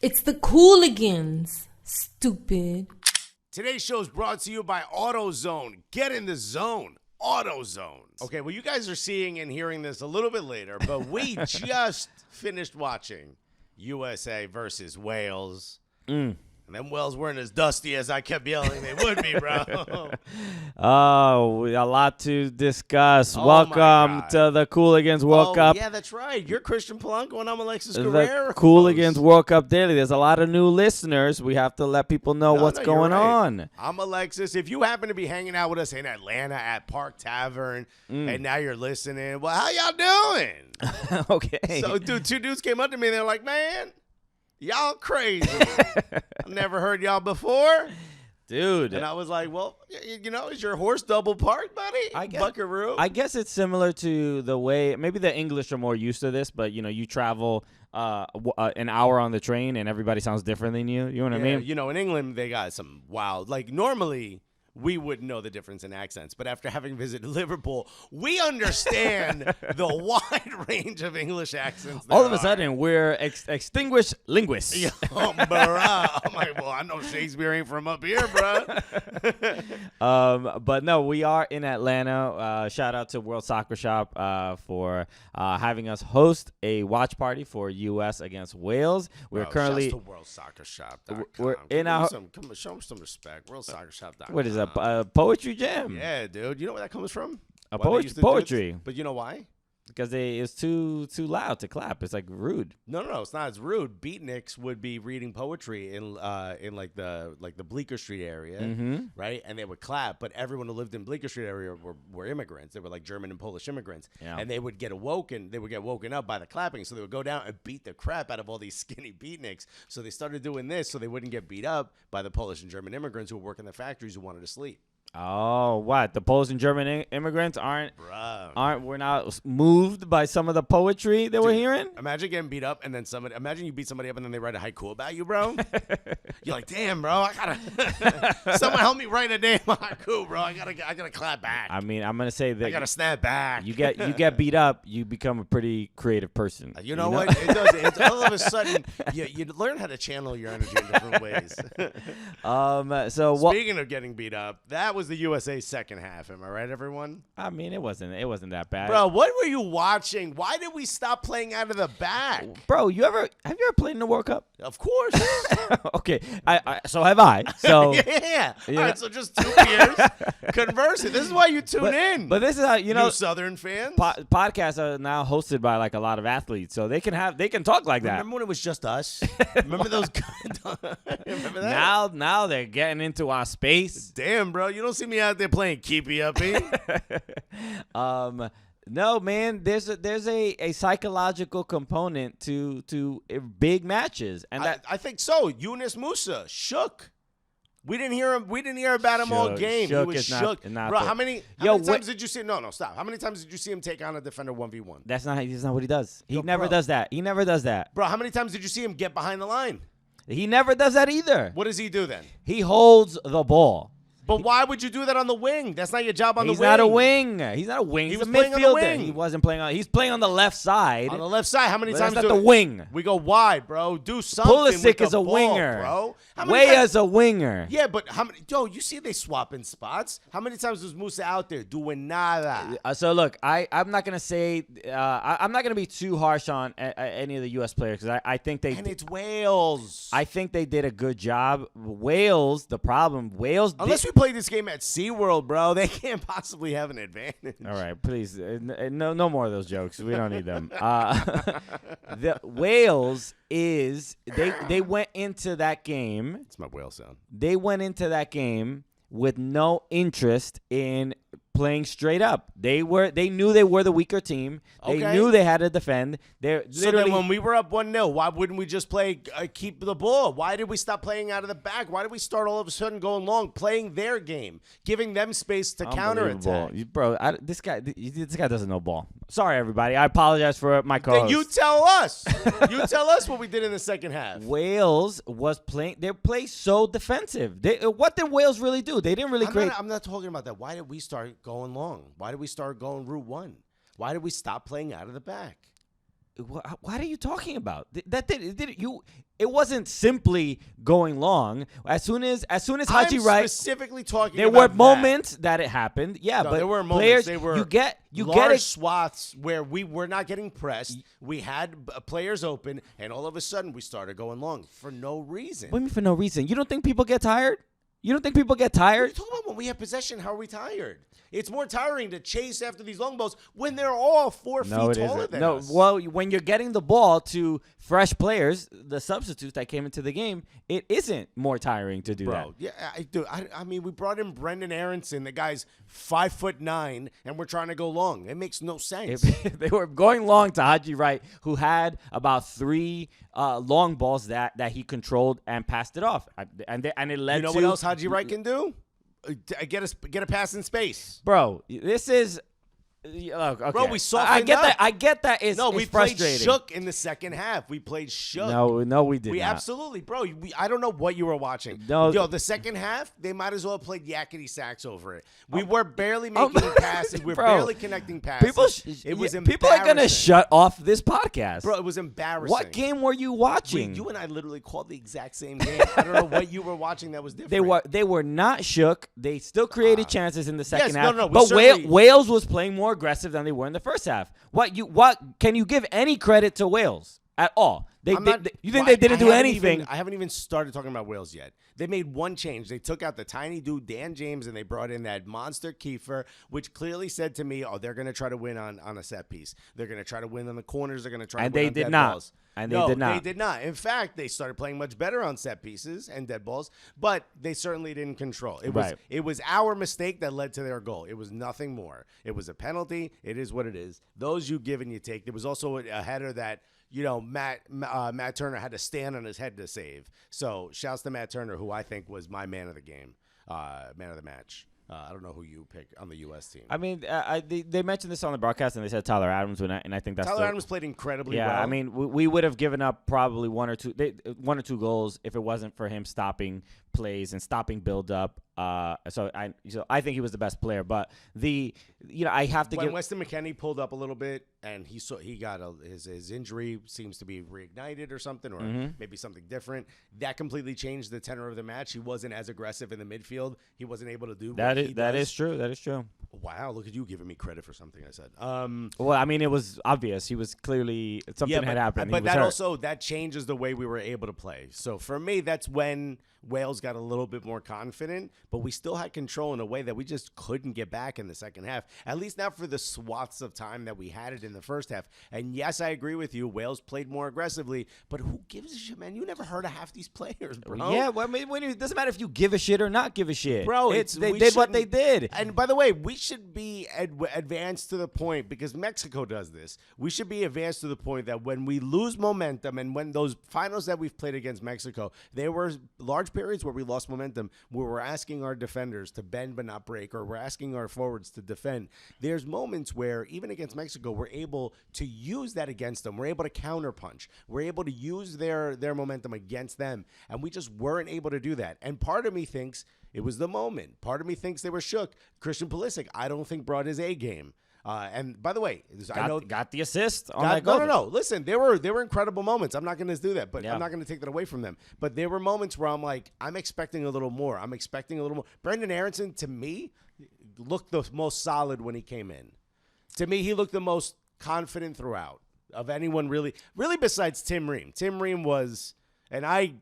It's the Cooligans, stupid. Today's show is brought to you by AutoZone. Get in the zone. AutoZone. Okay, well, you guys are seeing and hearing this a little bit later, but we just finished watching USA versus Wales. And them Wales weren't as dusty as I kept yelling they would be, bro. Oh, a lot to discuss. Oh, welcome to the Cooligans World Cup. Yeah, that's right. You're Christian Polanco and I'm Alexis The Guerrero. Cooligans World Cup Daily. There's a lot of new listeners. We have to let people know what's going on. I'm Alexis. If you happen to be hanging out with us in Atlanta at Park Tavern and now you're listening, well, how y'all doing? Okay. So, dude, two dudes came up to me and they're like, man, y'all crazy. I've never heard y'all before. Dude. And I was like, well, you know, is your horse double parked, buddy? Buckaroo? I guess it's similar to the way, maybe the English are more used to this, but, you know, you travel an hour on the train and everybody sounds different than you. You know what I mean? You know, in England, they got some wild, like normally we wouldn't know the difference in accents, but after having visited Liverpool, we understand the wide range of English accents. All of a sudden, we're extinguished linguists. Yo, bruh. I'm like, well, I know Shakespeare ain't from up here, bruh. But no, we are in Atlanta. Shout out to World Soccer Shop for having us host a watch party for U.S. against Wales. We're currently to WorldSoccerShop.com. We're in our. Show them some respect. WorldSoccerShop.com. What is that? Poetry jam. Yeah, dude. You know where that comes from? Poetry. But you know why? Because it's too loud to clap. It's like rude. No, it's not. It's rude. Beatniks would be reading poetry in like the Bleecker Street area, right? And they would clap. But everyone who lived in Bleecker Street area were immigrants. They were like German and Polish immigrants, and they would get awoken. They would get woken up by the clapping, so they would go down and beat the crap out of all these skinny beatniks. So they started doing this so they wouldn't get beat up by the Polish and German immigrants who were working the factories who wanted to sleep. Oh, what? The Polish and German immigrants we're not moved by some of the poetry that we're hearing? Imagine getting beat up and then imagine you beat somebody up and then they write a haiku about you, bro. You're like, damn, bro, I gotta someone help me write a damn haiku, bro. I gotta clap back. I mean, I'm gonna say that I gotta snap back. You get beat up, you become a pretty creative person. You know what? It does. It's all of a sudden you learn how to channel your energy in different ways. Speaking of getting beat up, that was the USA second half. Am I right, everyone? I mean, it wasn't that bad. Bro, what were you watching? Why did we stop playing out of the back? Bro, have you ever played in the World Cup? Of course. Okay. So have I. So yeah. All right, so just 2 years conversing. This is why you tune in. But this is how you Southern fans. Podcasts are now hosted by like a lot of athletes, so they can talk like that. Remember when it was just us? Remember those Remember that? Now they're getting into our space. Damn, bro, you don't see me out there playing keepy uppy. No, man. There's a psychological component to big matches, and I think so. Yunus Musa shook. We didn't hear him. We didn't hear about him all game. He was shook. Bro, how many times did you see? No, stop. How many times did you see him take on a defender 1v1? That's not what he does. He never does that. He never does that. Bro, how many times did you see him get behind the line? He never does that either. What does he do then? He holds the ball. But why would you do that on the wing? That's not your job on the wing. He's not a wing. He's not a wing. He He's was a playing on the midfielder. wing. He wasn't playing on. He's playing on the left side. On the left side. How many times that's not the wing? We go wide, bro. Do something. Pulisic is a ball, winger, bro. Weah's a winger. Yeah, but how many? Yo, you see they swapping spots. How many times was Musa out there doing nada? So look, I'm not gonna say I'm not gonna be too harsh on any of the U.S. players because I think they. And it's Wales. I think they did a good job. Wales, the problem. Unless we play this game at SeaWorld, bro, they can't possibly have an advantage. All right, please, no more of those jokes. We don't need them. The Wales is they went into that game. It's my whale sound. They went into that game with no interest in playing straight up. They knew they were the weaker team. They knew they had to defend. So then when we were up 1-0, why wouldn't we just play keep the ball? Why did we stop playing out of the back? Why did we start all of a sudden going long, playing their game, giving them space to counterattack? Bro, this guy doesn't know ball. Sorry, everybody. I apologize for my co-host. Then you tell us. You tell us what we did in the second half. Wales was playing. They play so defensive. What did Wales really do? They didn't really create. I'm not talking about that. Why did we start going long? Why did we start going route one? Why did we stop playing out of the back? What are you talking about? It wasn't simply going long. As soon as Haji I'm Wright specifically talking. There about were moments that it happened. Yeah, No, but there were moments. players, They were you get large it. swaths where we were not getting pressed. We had players open, and all of a sudden we started going long for no reason. What do you mean for no reason? You don't think people get tired? You don't think people get What are tired? you talking about? When we have possession, how are we tired? It's more tiring to chase after these long balls when they're all 4 feet taller than us. Well, when you're getting the ball to fresh players, the substitutes that came into the game, it isn't more tiring to do that. Bro, yeah, I mean, we brought in Brendan Aronson. The guy's 5'9", and we're trying to go long. It makes no sense. They were going long to Haji Wright, who had about 3 long balls that he controlled and passed it off, and it led You know to what else Haji Wright can do? Get a pass in space. Bro, this is. Okay. Bro, we softened up. I get that. It's we played frustrating. shook in the second half. We played shook. No, we did We not. absolutely, bro. I don't know what you were watching. No. Yo, the second half, they might as well have played yakety sax over it. We were barely making passes. We were Bro, barely connecting passes. People, it was people are gonna embarrassing. shut off this podcast. Bro, it was embarrassing. What game were you watching? You and I literally called the exact same game. I don't know what you were watching that was different. They were not shook. They still created chances in the second half. no, we but certainly- Wales was playing more aggressive than they were in the first half. What can you give any credit to Wales at all? You think they didn't do anything? I haven't even started talking about Wales yet. They made one change. They took out the tiny dude, Dan James, and they brought in that monster Kiefer, which clearly said to me, they're going to try to win on a set piece. They're going to try to win on the corners. They're going to try to win on dead balls. And they did not. They did not. In fact, they started playing much better on set pieces and dead balls, but they certainly didn't control. It was our mistake that led to their goal. It was nothing more. It was a penalty. It is what it is. Those you give and you take. There was also a header that Matt Turner had to stand on his head to save. So shouts to Matt Turner, who I think was my man of the game, man of the match. I don't know who you picked on the U.S. team. I mean, they mentioned this on the broadcast, and they said Tyler Adams, and I think that's Tyler Adams played incredibly well. Yeah, I mean, we would have given up probably one or two goals if it wasn't for him stopping plays and stopping build up. So I think he was the best player, but I have to when Weston McKennie pulled up a little bit and he got his injury seems to be reignited or something, or maybe something different. That completely changed the tenor of the match. He wasn't as aggressive in the midfield. He wasn't able to do that is true. That is true. Wow, look at you giving me credit for something I said. Well, I mean, it was obvious. He was clearly something had happened. But that changes the way we were able to play. So for me, that's when Wales got a little bit more confident, but we still had control in a way that we just couldn't get back in the second half, at least not for the swaths of time that we had it in the first half. And yes, I agree with you. Wales played more aggressively, but who gives a shit, man? You never heard of half these players, bro. Yeah, well, I mean, it doesn't matter if you give a shit or not give a shit. Bro, they did what they did. And by the way, we should be advanced to the point, because Mexico does this. We should be advanced to the point that when we lose momentum, and when those finals that we've played against Mexico, there were large periods where we lost momentum, where we're asking our defenders to bend but not break, or we're asking our forwards to defend. There's moments where, even against Mexico, we're able to use that against them. We're able to counterpunch. We're able to use their momentum against them, and we just weren't able to do that. And part of me thinks it was the moment. Part of me thinks they were shook. Christian Pulisic, I don't think, brought his A game. And by the way, I know got the assist on that goal. No. Listen, there were incredible moments. I'm not going to do that, but I'm not going to take that away from them. But there were moments where I'm like, I'm expecting a little more. Brendan Aronson, to me, looked the most solid when he came in. To me, he looked the most confident throughout of anyone really besides Tim Ream. Tim Ream was. And I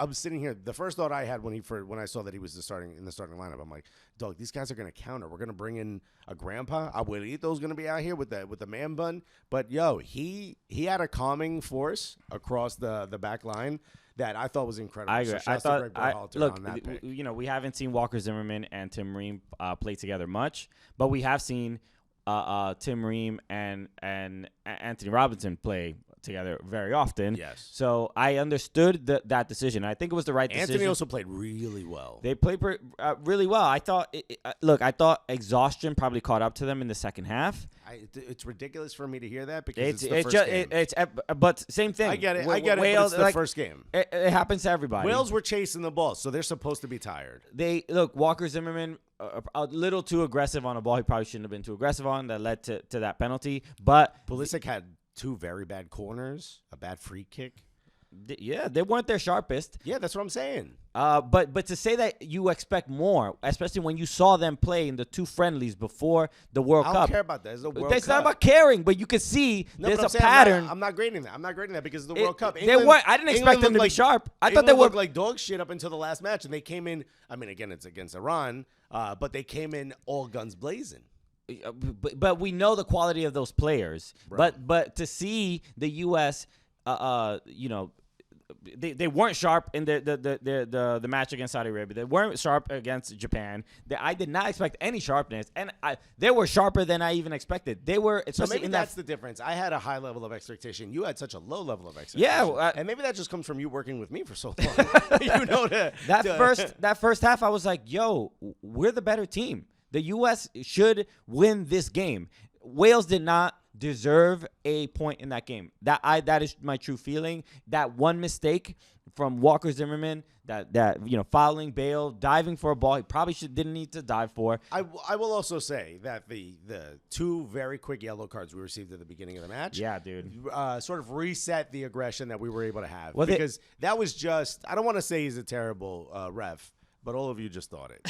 was sitting here. The first thought I had when I saw that he was in the starting lineup, I'm like, dog, these guys are going to counter. We're going to bring in a grandpa. Abuelito's going to be out here with the man bun. But yo, he had a calming force across the back line that I thought was incredible. I agree. So we haven't seen Walker Zimmerman and Tim Ream play together much, but we have seen Tim Ream and Anthony Robinson play together very often. Yes. So I understood that decision. I think it was the right decision. Anthony also played really well. They played really well. I thought, I thought exhaustion probably caught up to them in the second half. It's ridiculous for me to hear that because it's the first game. But same thing. I get it. Wales, but it's the first game. It happens to everybody. Wales were chasing the ball, so they're supposed to be tired. Walker Zimmerman, a little too aggressive on a ball he probably shouldn't have been too aggressive on. That led to that penalty. But Pulisic had 2 very bad corners, a bad free kick. Yeah, they weren't their sharpest. Yeah, that's what I'm saying. But to say that you expect more, especially when you saw them play in the 2 friendlies before the World Cup. I don't care about that. It's the World Cup. It's not about caring, but you can see there's a saying, pattern. I'm not grading that. I'm not grading that because it's the World Cup. I didn't expect them to be sharp. I thought they looked were like dog shit up until the last match, and they came in. I mean, again, it's against Iran, but they came in all guns blazing. But we know the quality of those players. Right. But to see the U.S., they weren't sharp in the match against Saudi Arabia. They weren't sharp against Japan. I did not expect any sharpness, and they were sharper than I even expected. They were, especially so maybe that's the difference. I had a high level of expectation. You had such a low level of expectation. Yeah, and maybe that just comes from you working with me for so long. That first half, I was like, "Yo, we're the better team. The U.S. should win this game." Wales did not deserve a point in that game. That is my true feeling. That one mistake from Walker Zimmerman, that fouling Bale, diving for a ball he probably didn't need to dive for. I will also say that the 2 very quick yellow cards we received at the beginning of the match, yeah, dude, sort of reset the aggression that we were able to have. Well, because that was just, I don't want to say he's a terrible ref, but all of you just thought it.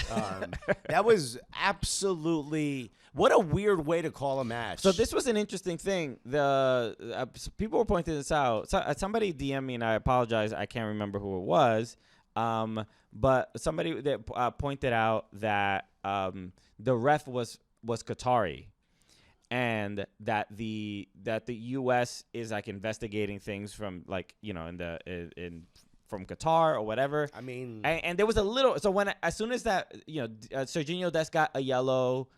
That was absolutely, what a weird way to call a match. So this was an interesting thing. The people were pointing this out. Somebody DM'd me, and I apologize, I can't remember who it was. But somebody that pointed out that the ref was Qatari, and that the U.S. is like investigating things from from Qatar or whatever. I mean, and there was a little. So as soon as that, Serginho Dest got a yellow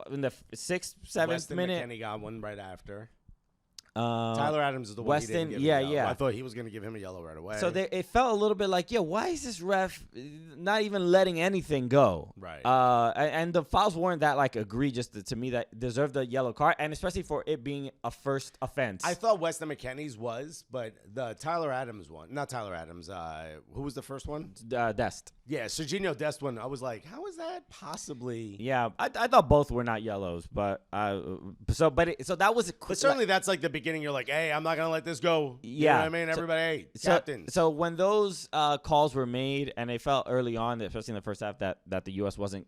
in the 6th, 7th minute. McKennie got one right after. Tyler Adams is the one he didn't give yeah. I thought he was going to give him a yellow right away. So it felt a little bit like, why is this ref not even letting anything go? Right. And the fouls weren't that egregious to me that deserved a yellow card, and especially for it being a first offense. I thought Weston McKennie's was, but the Tyler Adams one, not Tyler Adams. Who was the first one? Dest. Yeah, Serginho Dest one. I was like, how is that possibly? Yeah, I thought both were not yellows, but so that was. But certainly that's like the beginning. You're like, hey, I'm not gonna let this go. Yeah, you know what I mean, everybody, captain. So when those calls were made, and they felt early on, especially in the first half, that the U.S. wasn't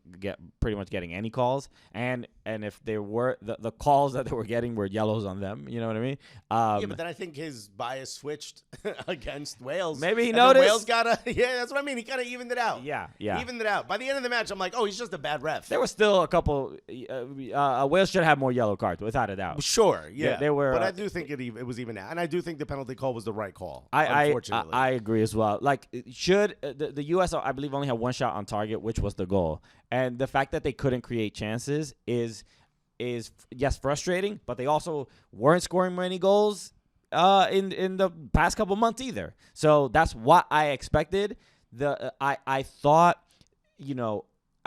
pretty much getting any calls, and if there were the calls that they were getting were yellows on them. You know what I mean? Yeah, but then I think his bias switched against Wales. Maybe he noticed. Wales yeah, that's what I mean. He kind of evened it out. Yeah. Evened it out. By the end of the match, I'm like, oh, he's just a bad ref. There were still a couple. Wales should have more yellow cards, without a doubt. Sure, yeah. They were. But I do think it was even out, and I do think the penalty call was the right call. Unfortunately, I agree as well. Should the U.S. I believe only had one shot on target, which was the goal, and the fact that they couldn't create chances is yes frustrating, but they also weren't scoring many goals in the past couple months either. So that's what I expected. I thought,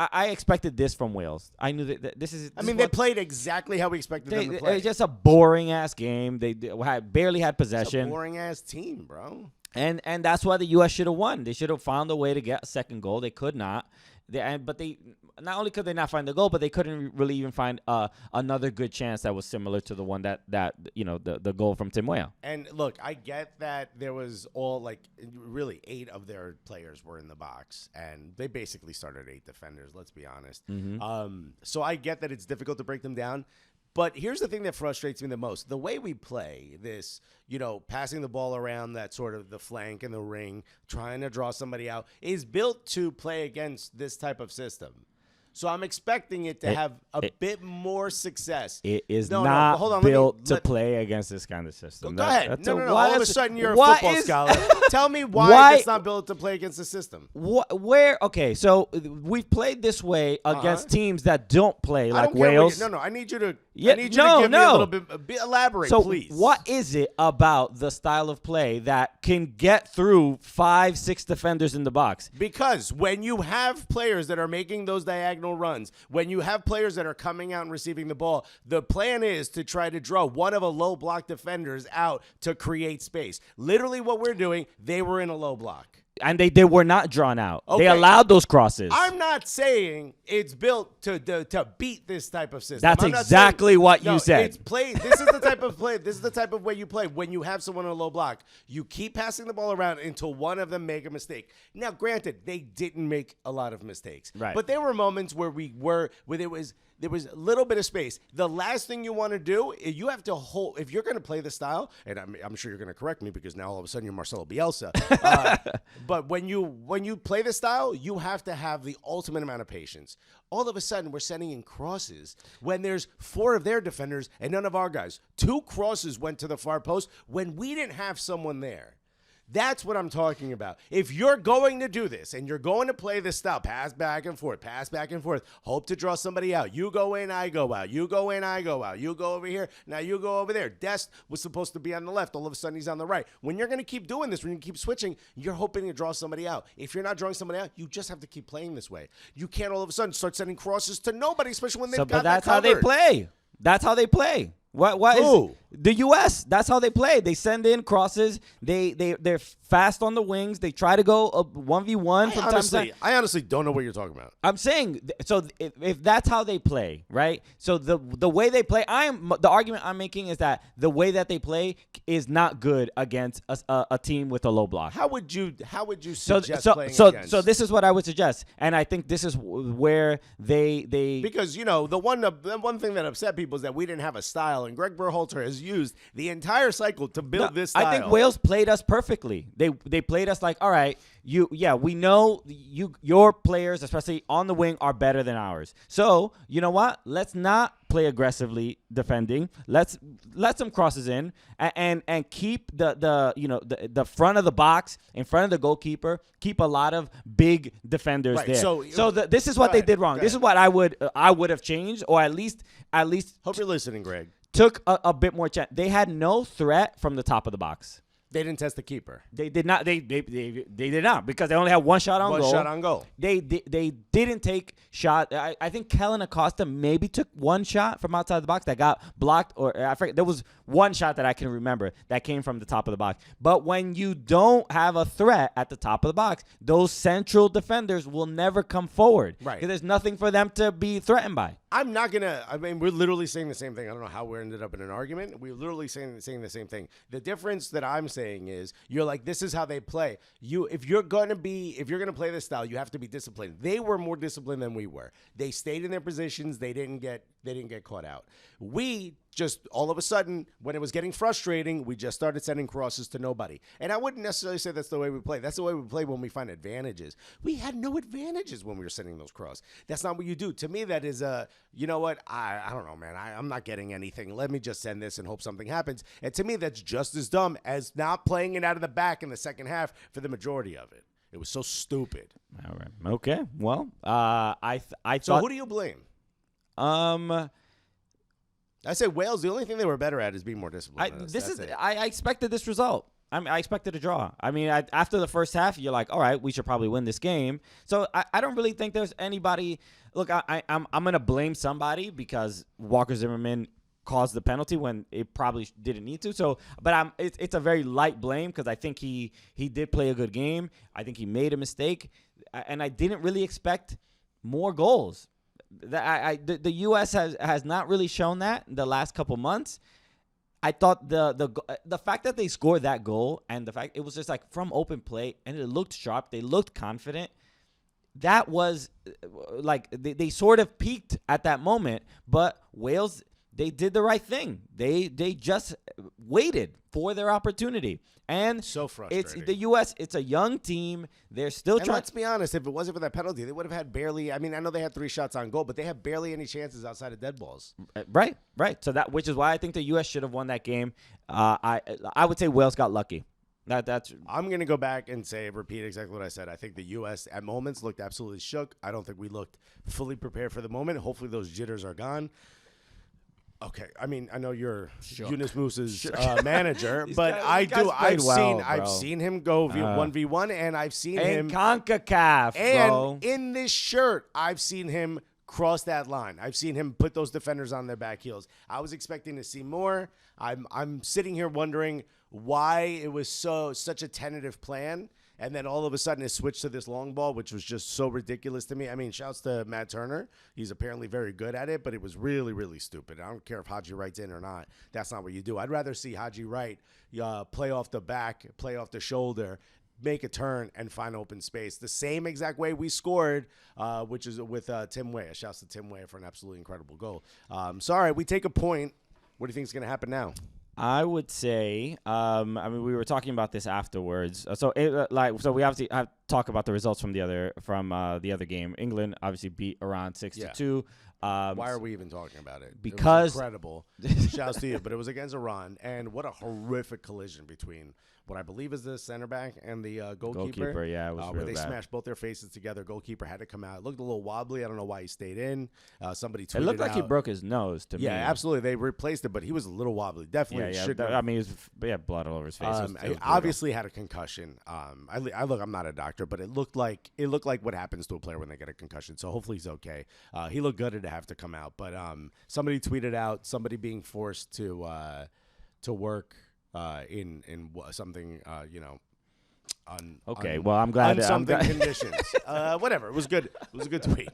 I expected this from Wales. I knew that this is. They played exactly how we expected them to play. It's just a boring ass game. They barely had possession. It's a boring ass team, bro. And that's why the U.S. should have won. They should have found a way to get a second goal. They could not. But they not only could they not find the goal, but they couldn't really even find another good chance that was similar to the one that the goal from Tim Weah. And look, I get that there was really 8 of their players were in the box, and they basically started 8 defenders. Let's be honest. Mm-hmm. So I get that it's difficult to break them down. But here's the thing that frustrates me the most. The way we play this, passing the ball around that sort of the flank and the ring, trying to draw somebody out, is built to play against this type of system. So I'm expecting it to have a bit more success. It is not built to play against this kind of system. Go ahead. No. All of a sudden, you're a football scholar. Tell me why it's not built to play against the system. Okay, so we've played this way against teams that don't play like Wales. I need you to. I need you to give me a little bit. Elaborate, please. What is it about the style of play that can get through 5-6 defenders in the box? Because when you have players that are making those diagonal runs, when you have players that are coming out and receiving the ball, the plan is to try to draw one of a low block defenders out to create space. Literally what we're doing, they were in a low block. And they were not drawn out. Okay. They allowed those crosses. I'm not saying it's built to beat this type of system. That's I'm not exactly saying, what you said. It's play. This is the type of play. This is the type of way you play when you have someone on a low block. You keep passing the ball around until one of them make a mistake. Now, granted, they didn't make a lot of mistakes, right? But there were moments where there was a little bit of space. The last thing you want to do is you have to hold. If you're going to play the style, and I'm sure you're going to correct me because now all of a sudden you're Marcelo Bielsa. But when you play the style, you have to have the ultimate amount of patience. All of a sudden, we're sending in crosses when there's 4 of their defenders and none of our guys. 2 crosses went to the far post when we didn't have someone there. That's what I'm talking about. If you're going to do this and you're going to play this style, pass back and forth, hope to draw somebody out. You go in, I go out. You go in, I go out. You go over here, now you go over there. Dest was supposed to be on the left. All of a sudden, he's on the right. When you're going to keep doing this, when you keep switching, you're hoping to draw somebody out. If you're not drawing somebody out, you just have to keep playing this way. You can't all of a sudden start sending crosses to nobody, especially when they've got that covered. But that's how they play. That's how they play. What is the U.S.? That's how they play. They send in crosses. They're fast on the wings. They try to go 1v1 from time to time. I honestly don't know what you're talking about. I'm saying, so if that's how they play, right? So the way they play, the argument I'm making is that the way that they play is not good against a team with a low block. How would you suggest playing against? So this is what I would suggest, and I think this is where they because the one thing that upset people is that we didn't have a style, and Greg Berhalter has used the entire cycle to build this style. I think Wales played us perfectly. They played us like, all right, we know your players, especially on the wing, are better than ours. So you know what? Let's not play aggressively defending. Let's let some crosses in and keep the front of the box in front of the goalkeeper. Keep a lot of big defenders there. So this is what they did wrong. This is what I would have changed, or at least hope you're listening, Greg. Took a bit more chance. They had no threat from the top of the box. They didn't test the keeper. They did not. They did not, because they only had one shot on goal. One shot on goal. They didn't take shot. I think Kellen Acosta maybe took one shot from outside the box that got blocked, or I forget. There was one shot that I can remember that came from the top of the box. But when you don't have a threat at the top of the box, those central defenders will never come forward. Right. Because there's nothing for them to be threatened by. I'm not going to – I mean, we're literally saying the same thing. I don't know how we ended up in an argument. We're literally saying the same thing. The difference that I'm saying is you're like, this is how they play. If you're going to play this style, you have to be disciplined. They were more disciplined than we were. They stayed in their positions. They didn't get caught out. We just all of a sudden, when it was getting frustrating, we just started sending crosses to nobody. And I wouldn't necessarily say that's the way we play. That's the way we play when we find advantages. We had no advantages when we were sending those crosses. That's not what you do. To me, that is you know what? I don't know, man. I'm not getting anything. Let me just send this and hope something happens. And to me, that's just as dumb as not playing it out of the back in the second half for the majority of it. It was so stupid. All right. Okay. Well, I thought. So who do you blame? I say Wales. The only thing they were better at is being more disciplined. I expected this result. I expected a draw. I mean, after the first half, you're like, all right, we should probably win this game. So I don't really think there's anybody. Look, I'm gonna blame somebody because Walker Zimmerman caused the penalty when it probably didn't need to. So, but it's a very light blame because I think he did play a good game. I think he made a mistake, and I didn't really expect more goals. The U.S. has not really shown that in the last couple months. I thought the fact that they scored that goal and the fact it was just like from open play and it looked sharp, they looked confident. That was like they sort of peaked at that moment, but Wales, they did the right thing. They just waited for their opportunity. And so frustrating. It's the U.S. It's a young team. They're still trying. Let's be honest. If it wasn't for that penalty, they would have had barely. I mean, I know they had 3 shots on goal, but they had barely any chances outside of dead balls. Right. So which is why I think the U.S. should have won that game. I would say Wales got lucky. That's. I'm gonna go back and repeat exactly what I said. I think the U.S. at moments looked absolutely shook. I don't think we looked fully prepared for the moment. Hopefully, those jitters are gone. Okay, I mean, I know you're Yunus Moose's manager, but I've seen him go 1v1, and I've seen him CONCACAF, bro. And in this shirt, I've seen him cross that line. I've seen him put those defenders on their back heels. I was expecting to see more. I'm sitting here wondering why it was such a tentative plan. And then all of a sudden it switched to this long ball, which was just so ridiculous to me. I mean, shouts to Matt Turner. He's apparently very good at it, but it was really, really stupid. I don't care if Haji Wright's in or not. That's not what you do. I'd rather see Haji Wright play off the back, play off the shoulder, make a turn, and find open space. The same exact way we scored, which is with Tim Weah. Shouts to Tim Weah for an absolutely incredible goal. Sorry, we take a point. What do you think is going to happen now? I would say, I mean, we were talking about this afterwards. So we obviously have to talk about the results from the other game. England obviously beat Iran 6-2. Why are we even talking about it? Because it was incredible. Shouts to you, but it was against Iran, and what a horrific collision between what I believe is the center back and the goalkeeper. Yeah, it was where really they bad. smashed both their faces together. Goalkeeper had to come out. It looked a little wobbly. I don't know why he stayed in. Somebody tweeted It looked like out, he broke his nose to me. Yeah, absolutely. They replaced it, but he was a little wobbly. Definitely. I mean, he had blood all over his face. He obviously had a concussion. I'm not a doctor, but it looked like what happens to a player when they get a concussion. So hopefully he's okay. He looked good to have to come out, but somebody tweeted out somebody being forced to work in something well, I'm glad. Conditions. Whatever. It was good. It was a good tweet.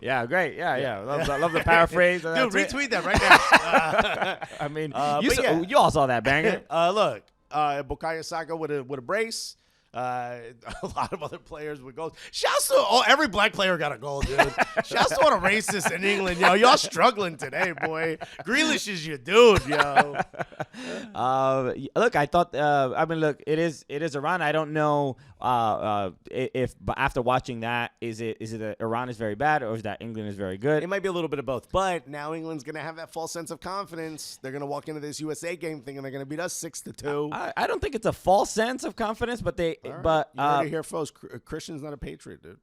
Yeah, great. Yeah. I love the paraphrase. Dude, retweet that right now. I mean, you you all saw that banger. Look, Bukayo Saka with a brace. A lot of other players with goals. Shouts to every black player got a goal, dude. Shouts to all the racists in England, yo. Y'all struggling today, boy. Grealish is your dude, yo. Look, I thought. Look, it is Iran. I don't know if after watching that, is it that Iran is very bad or is that England is very good? It might be a little bit of both, but now England's gonna have that false sense of confidence. They're gonna walk into this USA game thinking they're gonna beat us 6-2. I don't think it's a false sense of confidence, but they. Right. But you heard it here, folks. Christian's not a patriot, dude.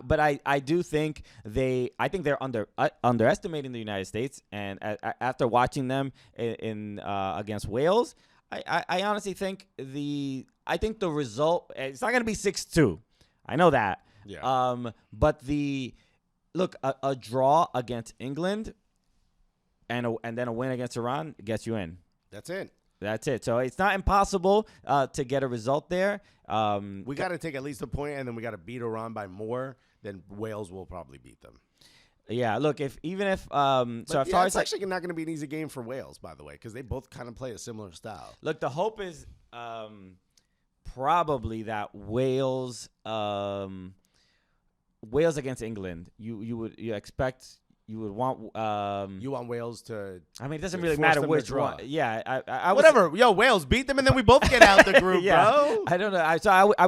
But I do think they're underestimating the United States, and after watching them in against Wales, I honestly think the result, it's not going to be 6-2. I know that. Yeah. But a draw against England and then a win against Iran gets you in. That's it. That's it. So it's not impossible to get a result there. We got to take at least a point, and then we got to beat Iran by more. Then Wales will probably beat them. Yeah. Look, it's actually not going to be an easy game for Wales, by the way, because they both kind of play a similar style. Look, the hope is probably that Wales against England. You would want. You want Wales to. I mean, it doesn't really matter which one. Yeah, whatever. Yo, Wales beat them, and then we both get out the group, bro. I don't know.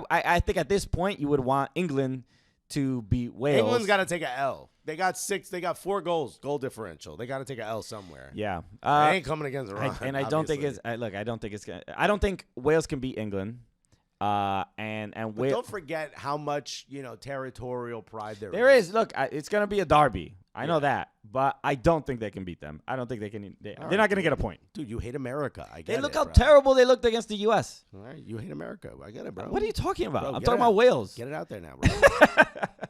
I think at this point you would want England to beat Wales. England's got to take an L. They got 4 goals, goal differential. They got to take an L somewhere. Yeah, they ain't coming against Iran. I don't think it's. I don't think it's. I don't think Wales can beat England. But don't forget how much territorial pride there is. Look, it's gonna be a derby. I know that, but I don't think they can beat them. I don't think they can. They're not going to get a point. Dude, you hate America. I get it. Look how terrible they looked against the U.S. All right, you hate America. I get it, bro. What are you talking about? Bro, I'm talking about Wales. Get it out there now, bro.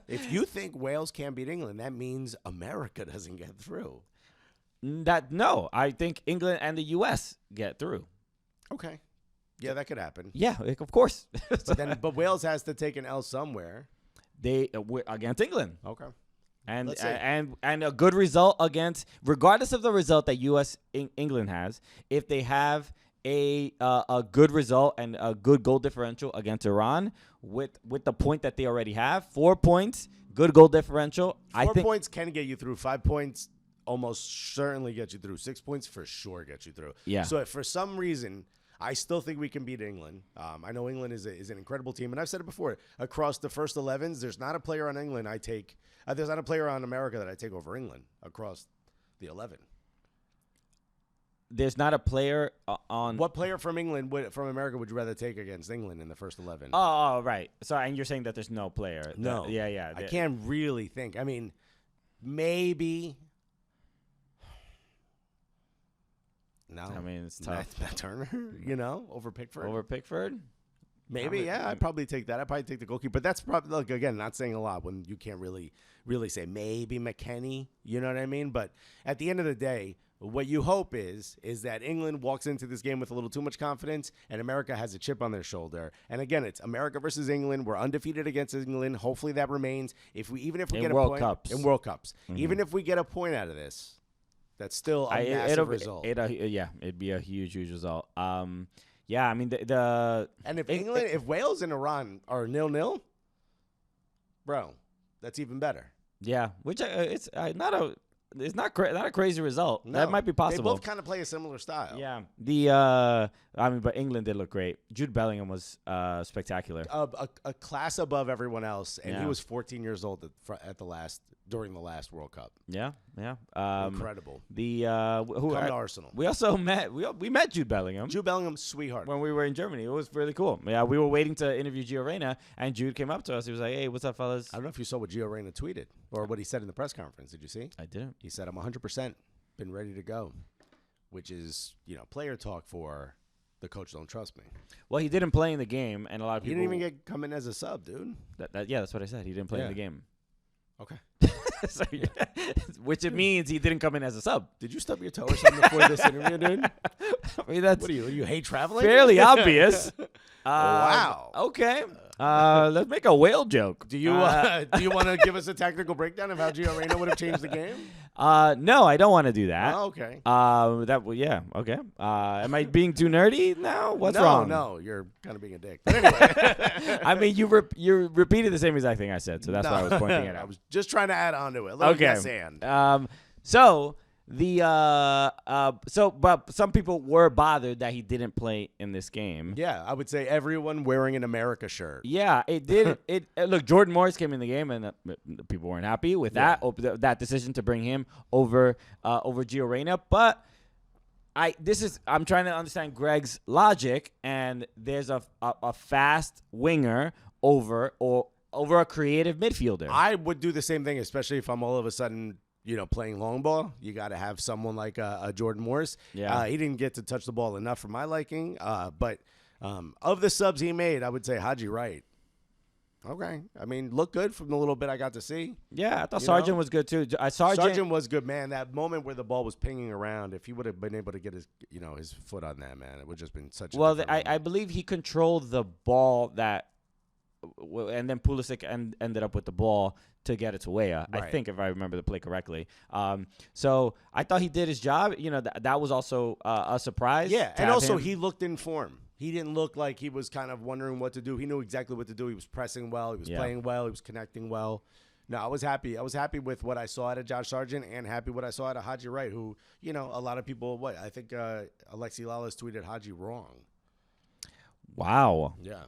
If you think Wales can't beat England, that means America doesn't get through. No, I think England and the U.S. get through. Okay. Yeah, that could happen. Yeah, of course. But Wales has to take an L somewhere. They against England. Okay. And a good result against, regardless of the result that England has, if they have a good result and a good goal differential against Iran with the point that they already have, 4 points, good goal differential. 4 points can get you through. 5 points almost certainly get you through. 6 points for sure get you through. Yeah. So if for some reason I still think we can beat England. I know England is an incredible team, and I've said it before. Across the first 11s, there's not a player on England I take. There's not a player on America that I take over England across the 11. There's not a player on. What player from from America would you rather take against England in the first 11? Oh, right. So, and you're saying that there's no player. No. Yeah. I can't really think. I mean, maybe. No. I mean, it's tough. Matt Turner, over Pickford. Over Pickford? Maybe, yeah. I'd probably take that. I'd probably take the goalkeeper. But that's probably, again, not saying a lot when you can't really say maybe McKennie. You know what I mean? But at the end of the day, what you hope is that England walks into this game with a little too much confidence, and America has a chip on their shoulder. And again, it's America versus England. We're undefeated against England. Hopefully that remains. Even if we get a point in World Cups, even if we get a point out of this, that's still a massive result. It'd be a huge result. Yeah, I mean and if Wales and Iran are 0-0, bro, that's even better. Yeah, which it's not a crazy result. No, that might be possible. They both kind of play a similar style. Yeah. But England did look great. Jude Bellingham was spectacular. A class above everyone else, and he was 14 years old during the last World Cup. Yeah. Incredible. Come to Arsenal. We also met Jude Bellingham. Jude Bellingham, sweetheart. When we were in Germany, it was really cool. Yeah, we were waiting to interview Gio Reyna, and Jude came up to us. He was like, "Hey, what's up, fellas?" I don't know if you saw what Gio Reyna tweeted or what he said in the press conference. Did you see? I didn't. He said, "I'm 100% been ready to go," which is player talk for the coach don't trust me. Well, he didn't play in the game, and a lot of people. He didn't even come in as a sub, dude. That's what I said. He didn't play in the game. Okay. Which it means he didn't come in as a sub. Did you stub your toe or something before this interview, dude? I mean, that's what do you hate traveling? Fairly obvious. Wow. Okay. Let's make a whale joke. Do you want to give us a technical breakdown of how Gio Reyna would have changed the game? No, I don't want to do that. Oh, okay. Okay. Am I being too nerdy now? What's wrong? No, you're kind of being a dick. But anyway. I mean, you repeated the same exact thing I said, so that's why I was pointing it out. I was just trying to add on to it. Okay. Yes and. But some people were bothered that he didn't play in this game. Yeah, I would say everyone wearing an America shirt. Yeah, it did. Look, Jordan Morris came in the game, and people weren't happy with that decision to bring him over Gio Reyna. But I'm trying to understand Greg's logic, and there's a fast winger over a creative midfielder. I would do the same thing, especially if I'm all of a sudden playing long ball. You got to have someone like a Jordan Morris. Yeah. He didn't get to touch the ball enough for my liking. But of the subs he made, I would say Haji Wright. Okay. I mean, looked good from the little bit I got to see. Yeah, I thought Sargent was good too. Sargent was good, man. That moment where the ball was pinging around, if he would have been able to get his foot on that, man, it would just been such a I believe he controlled the ball and then Pulisic ended up with the ball to get it to Weah, right. I think, if I remember the play correctly. So I thought he did his job. That was also a surprise. Yeah, and also he looked in form. He didn't look like he was kind of wondering what to do. He knew exactly what to do. He was pressing well. He was playing well. He was connecting well. No, I was happy. I was happy with what I saw out of Josh Sargent and happy what I saw out of Haji Wright, who, a lot of people, I think Alexis Lalas tweeted Haji wrong. Wow. Yeah.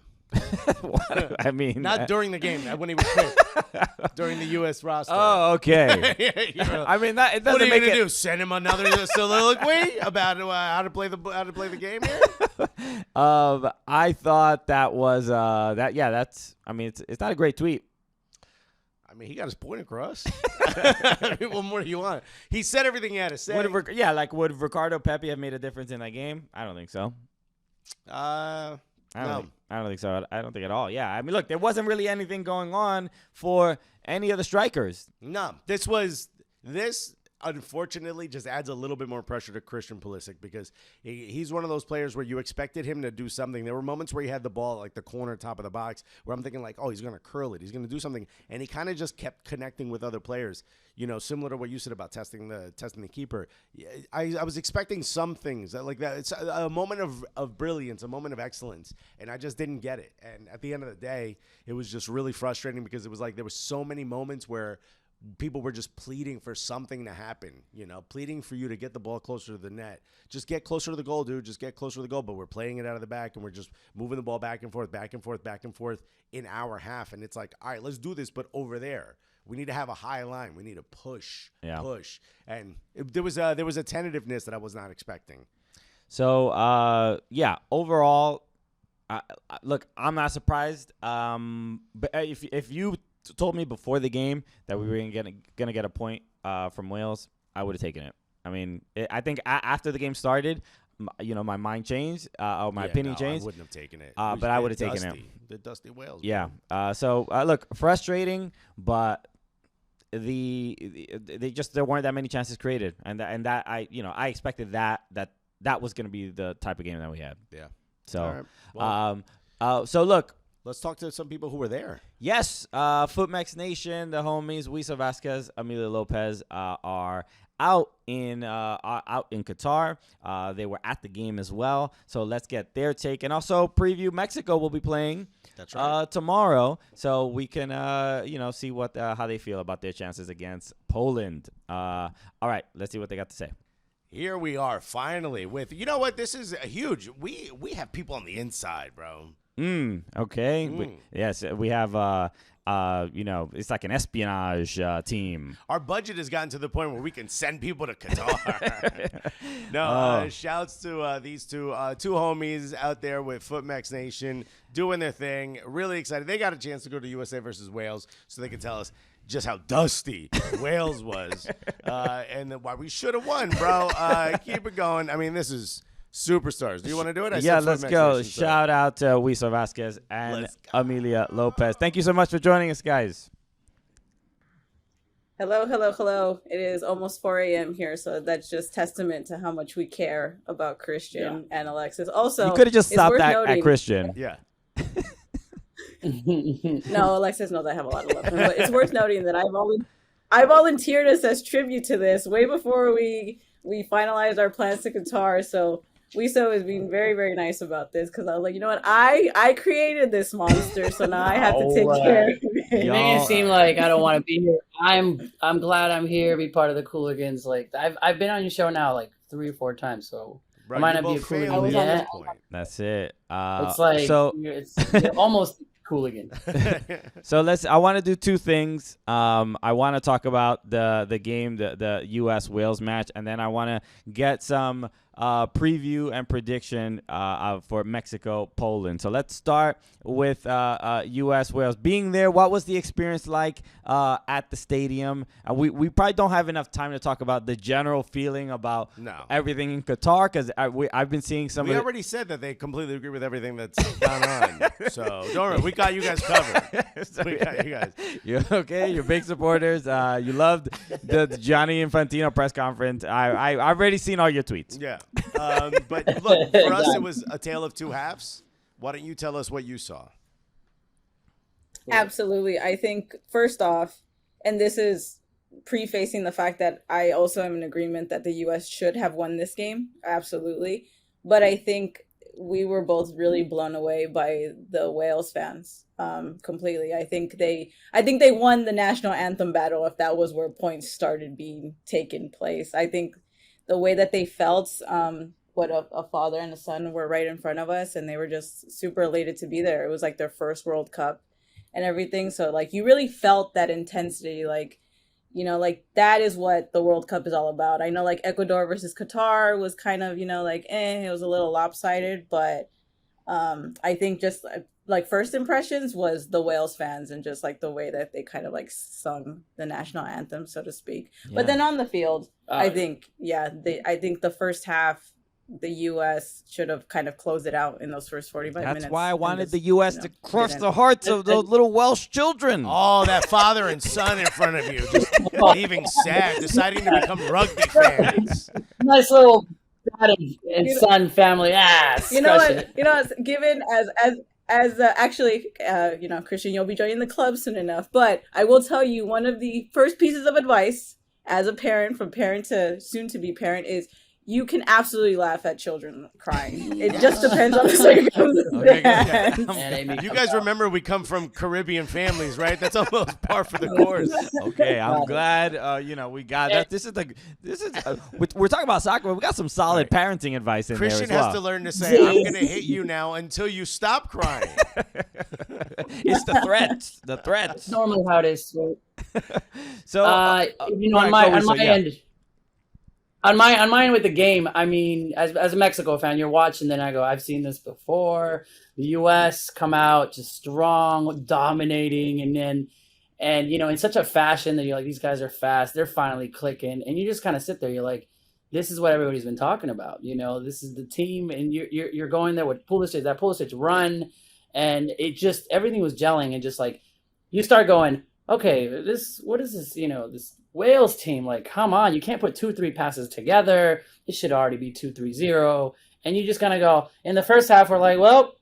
I mean, not during the game when he was picked. During the U.S. roster. Oh, okay. I mean, it doesn't what are you make gonna do? Send him another soliloquy about how to play the game here? I thought that was that. Yeah, that's. I mean, it's not a great tweet. I mean, he got his point across. What more do you want? He said everything he had to say. Would Ricardo Pepi have made a difference in that game? I don't think so. I don't think so. I don't think at all. Yeah. I mean, look, there wasn't really anything going on for any of the strikers. No. This unfortunately just adds a little bit more pressure to Christian Pulisic because he's one of those players where you expected him to do something. There were moments where he had the ball like the corner top of the box where I'm thinking like, oh, he's going to curl it. He's going to do something. And he kind of just kept connecting with other players, similar to what you said about testing the keeper. I was expecting some things like that. It's a moment of brilliance, a moment of excellence, and I just didn't get it. And at the end of the day, it was just really frustrating because it was like there were so many moments where people were just pleading for something to happen, pleading for you to get the ball closer to the net. Just get closer to the goal, dude. Just get closer to the goal. But we're playing it out of the back, and we're just moving the ball back and forth in our half. And it's like, all right, let's do this, but over there. We need to have a high line. We need to push. And there was a tentativeness that I was not expecting. So, overall, look, I'm not surprised. But if you told me before the game that we were gonna get a point from Wales, I would have taken it. I mean, I think after the game started, my mind changed, or my opinion changed. I wouldn't have taken it. But I would have taken it. The dusty Wales. Yeah. Look, frustrating, but there weren't that many chances created, and that I expected that was going to be the type of game that we had. Yeah. So, All right. So look. Let's talk to some people who were there. Yes, Footmex Nation, the homies, Wiso, Vazquez, Amelia, Lopez are out in Qatar. They were at the game as well. So let's get their take, and also preview Mexico will be playing. That's right. Tomorrow, so we can see how they feel about their chances against Poland. All right, let's see what they got to say. Here we are finally with, you know what, this is huge. We have people on the inside, bro. Okay. Yes, we have it's like an espionage team. Our budget has gotten to the point where we can send people to Qatar. Shouts to these two homies out there with Footmex Nation doing their thing. Really excited. They got a chance to go to USA versus Wales so they can tell us just how dusty Wales was and why we should have won, bro. Keep it going. I mean, this is superstars. Do you want to do it? Let's go. Shout out to Wiso, Vazquez, and Amelia, Lopez. Thank you so much for joining us, guys. Hello. It is almost 4 a.m. here, so that's just testament to how much we care about Chritian and Alexis. Also, you could have just stopped at Chritian. Yeah. No, Alexis knows I have a lot of love for him, but it's worth noting that I volunteered us as tribute to this way before we finalized our plans to Qatar. So Wiso is being very, very nice about this because I was like, you know what, I created this monster, so now I have to take care of it. You're making it seem like I don't want to be here. I'm glad I'm here, be part of the Cooligans. Like I've been on your show now like 3 or 4 times, so Bro, I might not be a Cooligan yet. That's it. It's like you're almost Cooligan. So I want to do 2 things. I want to talk about the game, the U.S. Wales match, and then I want to get some preview and prediction for Mexico Poland. So let's start with U.S. Wales being there. What was the experience like at the stadium? We probably don't have enough time to talk about the general feeling about everything in Qatar because I've been seeing some. We already said that they completely agree with everything that's gone on. So don't worry, we got you guys covered. We got you guys. You're okay. You're big supporters. You loved the Gianni Infantino press conference. I've already seen all your tweets. Yeah. But look, for us, it was a tale of 2 halves. Why don't you tell us what you saw? Absolutely. I think, first off, and this is prefacing the fact that I also am in agreement that the U.S. should have won this game. Absolutely. But I think we were both really blown away by the Wales fans completely. I think they won the national anthem battle if that was where points started being taken place. I think the way that they felt, what a father and a son were right in front of us, and they were just super elated to be there. It was like their first World Cup and everything. So like you really felt that intensity, like, you know, like that is what the World Cup is all about. I know like Ecuador versus Qatar was kind of, you know, like it was a little lopsided, but I think just like first impressions was the Wales fans and just like the way that they kind of like sung the national anthem, so to speak. Yeah. But then on the field, I think the first half, the U.S. should have kind of closed it out in those first 45 minutes. That's why I wanted the U.S. to crush the hearts of those little Welsh children. Oh, that father and son in front of you, just leaving sad, deciding to become rugby fans. Nice little dad and son family. You know what? Given as actually, Chritian, you'll be joining the club soon enough. But I will tell you, one of the first pieces of advice as a parent, from parent to soon-to-be parent, is you can absolutely laugh at children crying. It just depends on the circumstance. Okay. You guys remember we come from Caribbean families, right? That's almost par for the course. Okay, I'm glad. We got that. We're talking about soccer, but we got some solid parenting advice in there as well. Chritian has to learn to say, "I'm going to hit you now until you stop crying." It's the threats. The threats. That's normally how it is. So, on my end. On my end with the game, I mean, as a Mexico fan, you're watching, then I go, I've seen this before. The U.S. come out just strong, dominating, and in such a fashion that you're like, these guys are fast. They're finally clicking, and you just kind of sit there. You're like, this is what everybody's been talking about. This is the team, and you're going there with Pulisic, that Pulisic run, and it just everything was gelling, and just like you start going, okay, what is this? This Wales team. Like, come on, you can't put 2-3 passes together. It should already be 2-3-0. And you just kind of go in the first half. We're like, well,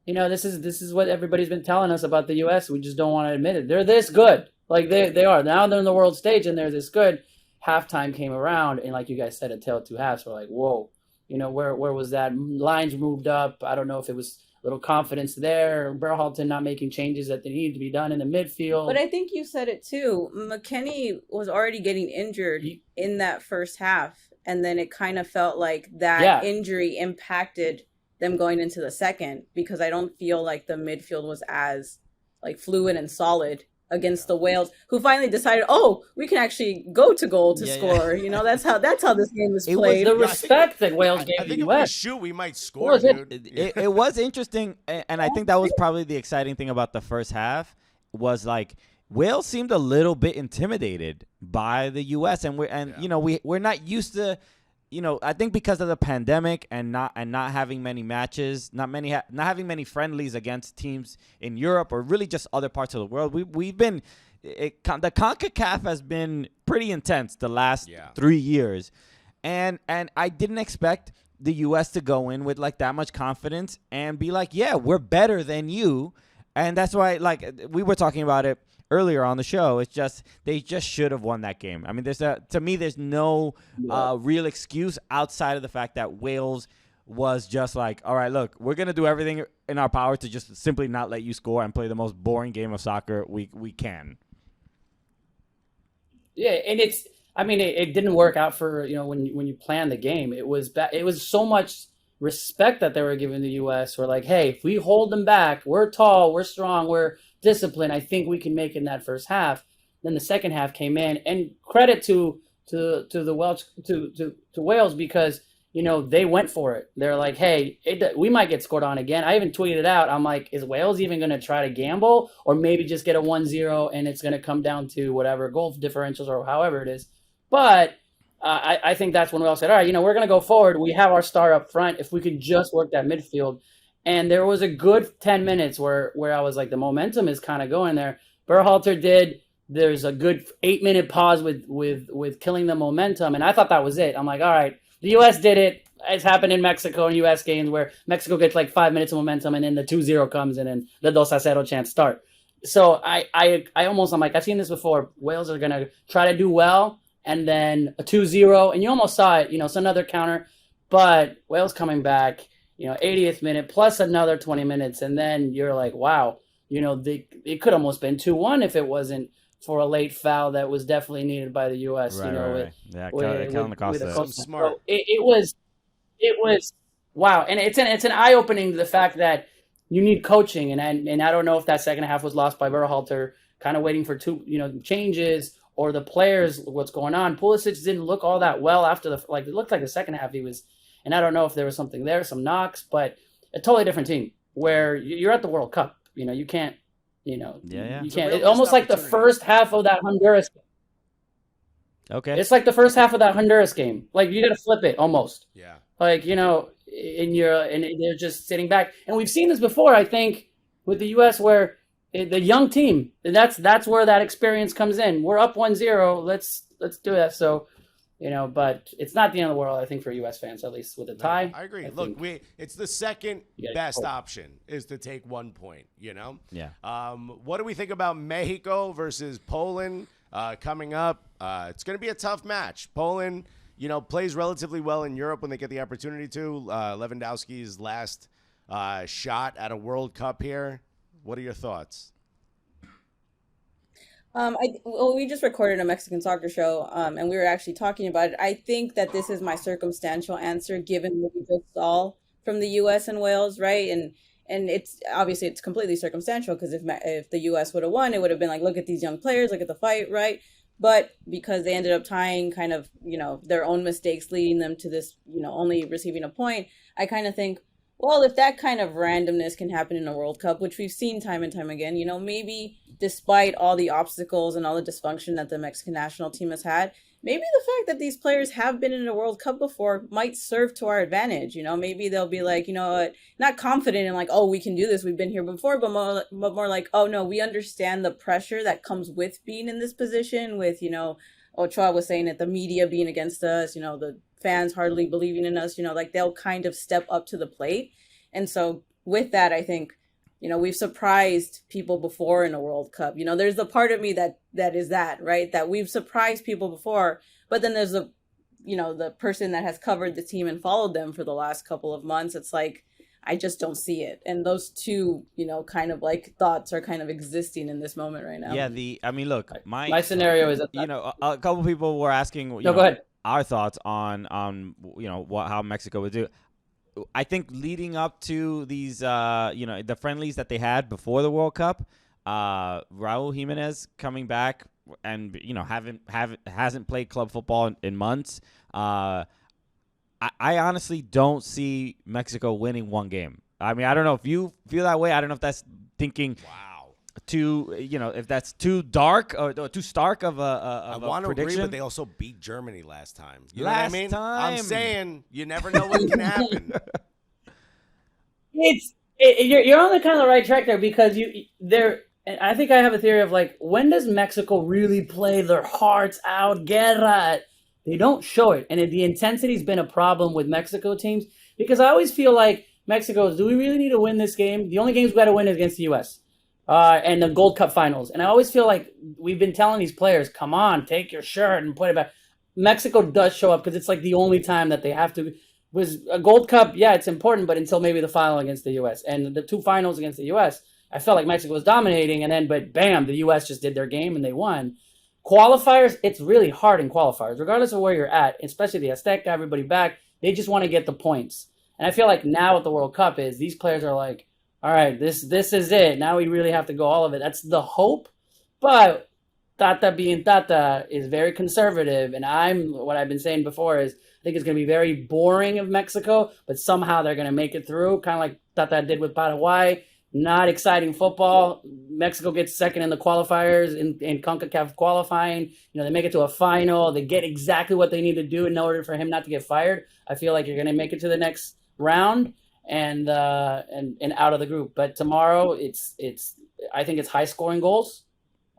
this is what everybody's been telling us about the U.S. We just don't want to admit it. They're this good. Like they are now. They're in the world stage and they're this good. Halftime came around and like you guys said, a tale of two halves. We're like, whoa, where was that? Lines moved up. I don't know if it was a little confidence there. Berhalter not making changes that they needed to be done in the midfield. But I think you said it too. McKennie was already getting injured in that first half, and then it kind of felt like that injury impacted them going into the second, because I don't feel like the midfield was as like fluid and solid against the Wales, who finally decided, oh, we can actually go to goal to score. That's how this game was played. It was the respect that Wales gave the US. If we shoot, we might score, dude. It was interesting, and I think that was probably the exciting thing about the first half was like Wales seemed a little bit intimidated by the US, and we're not used to. I think because of the pandemic and not having many matches, not having many friendlies against teams in Europe or really just other parts of the world, we've been the CONCACAF has been pretty intense the last 3 years, and I didn't expect the U.S. to go in with like that much confidence and be like, yeah, we're better than you, and that's why like we were talking about it earlier on the show. It's just they just should have won that game. I mean, there's no real excuse outside of the fact that Wales was just like, all right, look, we're gonna do everything in our power to just simply not let you score and play the most boring game of soccer we can. Yeah, and it didn't work out for when you plan the game. It was so much respect that they were giving the U.S. We're like, hey, if we hold them back, we're tall, we're strong, we're disciplined. I think we can make it in that first half. Then the second half came in, and credit to the Welsh to Wales, because they went for it. They're like, hey, we might get scored on again. I even tweeted out, I'm like, is Wales even going to try to gamble or maybe just get a 1-0 and it's going to come down to whatever goal differentials or however it is. But I think that's when Wales said, all right, we're going to go forward. We have our star up front. If we could just work that midfield. And there was a good 10 minutes where I was like, the momentum is kind of going there. Berhalter there's a good 8-minute pause with killing the momentum. And I thought that was it. I'm like, all right, the U.S. did it. It's happened in Mexico and U.S. games where Mexico gets like 5 minutes of momentum and then the 2-0 comes and then the 2-0 chance start. So I'm like, I've seen this before. Wales are going to try to do well and then a 2-0. And you almost saw it, it's another counter. But Wales coming back, 80th minute plus another 20 minutes. And then you're like, wow, it could almost been 2-1 if it wasn't for a late foul that was definitely needed by the U.S. Right. Killing the Costa. Smart. So it was wow, and it's an eye opening to the fact that you need coaching, and I don't know if that second half was lost by Berhalter, kind of waiting for two changes or the players what's going on. Pulisic didn't look all that well after it looked like the second half he was, and I don't know if there was something there, some knocks, but a totally different team where you're at the World Cup. You can't. You can't. It's almost like the first half of that Honduras game. Okay. It's like the first half of that Honduras game. Like you got to flip it almost. Yeah. Like and they're just sitting back, and we've seen this before. I think with the U.S. where the young team, that's where that experience comes in. We're up 1-0. Let's do that. So. But it's not the end of the world, I think, for U.S. fans, at least with a tie. I agree. Look, it's the second best option is to take 1 point, Yeah. What do we think about Mexico versus Poland coming up? It's going to be a tough match. Poland, plays relatively well in Europe when they get the opportunity to. Lewandowski's last shot at a World Cup here. What are your thoughts? We just recorded a Mexican soccer show, and we were actually talking about it. I think that this is my circumstantial answer, given what we just saw from the U.S. and Wales, right? And it's obviously it's completely circumstantial, because if the U.S. would have won, it would have been like, look at these young players, look at the fight, right? But because they ended up tying, kind of, their own mistakes leading them to this, only receiving a point, I kind of think, well, if that kind of randomness can happen in a World Cup, which we've seen time and time again, maybe despite all the obstacles and all the dysfunction that the Mexican national team has had, maybe the fact that these players have been in a World Cup before might serve to our advantage. You know, maybe they'll be like, you know what, not confident in like, oh, we can do this, we've been here before, but more like, oh no, we understand the pressure that comes with being in this position, with, you know, Ochoa was saying it, the media being against us, you know, the fans hardly believing in us, you know, like they'll kind of step up to the plate. And so with that, I think, you know, we've surprised people before in a World Cup. You know, there's the part of me that is that, right? That we've surprised people before, but then there's the, you know, the person that has covered the team and followed them for the last couple of months. It's like, I just don't see it. And those two, you know, kind of like thoughts are kind of existing in this moment right now. Yeah, I mean, look, my scenario is that, you know, a couple people were asking, you know, go ahead. Our thoughts on you know, how Mexico would do. I think leading up to these, you know, the friendlies that they had before the World Cup, Raul Jimenez coming back and, you know, hasn't played club football in months. I honestly don't see Mexico winning one game. I mean, I don't know if you feel that way. I don't know if that's thinking too, you know, if that's too dark or too stark of a I want to prediction. agree, but they also beat Germany last time. You Last know what I mean? time. I'm saying you never know what can happen. You're on the kind of the right track there, because I think I have a theory of like, when does Mexico really play their hearts out? Guerra. They don't show it, and the intensity's been a problem with Mexico teams, because I always feel like Mexico, do we really need to win this game? The only games we got to win is against the U.S. And the Gold Cup finals. And I always feel like we've been telling these players, come on, take your shirt and put it back. Mexico does show up because it's like the only time that they have to. Was a Gold Cup, yeah, it's important, but until maybe the final against the U.S. And the two finals against the U.S., I felt like Mexico was dominating, and then, but bam, the U.S. just did their game and they won. Qualifiers, it's really hard in qualifiers, regardless of where you're at, especially the Azteca, everybody back. They just want to get the points. And I feel like now at the World Cup is these players are like, all right, this is it. Now we really have to go all of it. That's the hope. But Tata being Tata is very conservative. And what I've been saying before is I think it's going to be very boring of Mexico, but somehow they're going to make it through, kind of like Tata did with Paraguay. Not exciting football. Mexico gets second in the qualifiers in CONCACAF qualifying. You know, they make it to a final. They get exactly what they need to do in order for him not to get fired. I feel like you're going to make it to the next round and out of the group. But tomorrow, I think it's high scoring goals